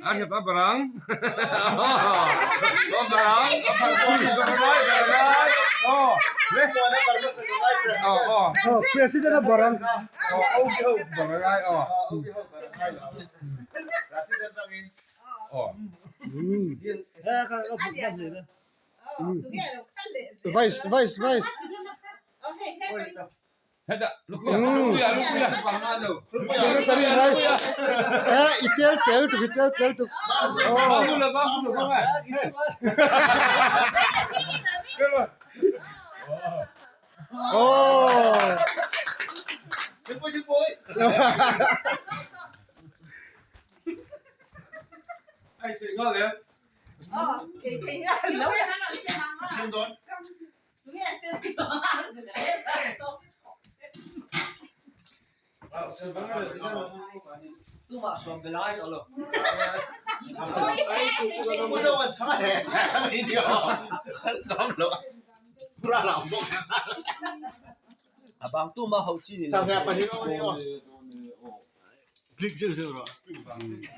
Ano pa barang? Oh, barang? Oh, oh, Oh, president na barang. oh, barangay, oh. Oh. Vice. Hada, lukuya, pangalo. Secretary, right? Itel to. Oh, Bagulo, ba? oh. Ay, sigaw, eh. Abang tu mah hau sini. Sampai apa ni? Klik je. Hey, apa ni?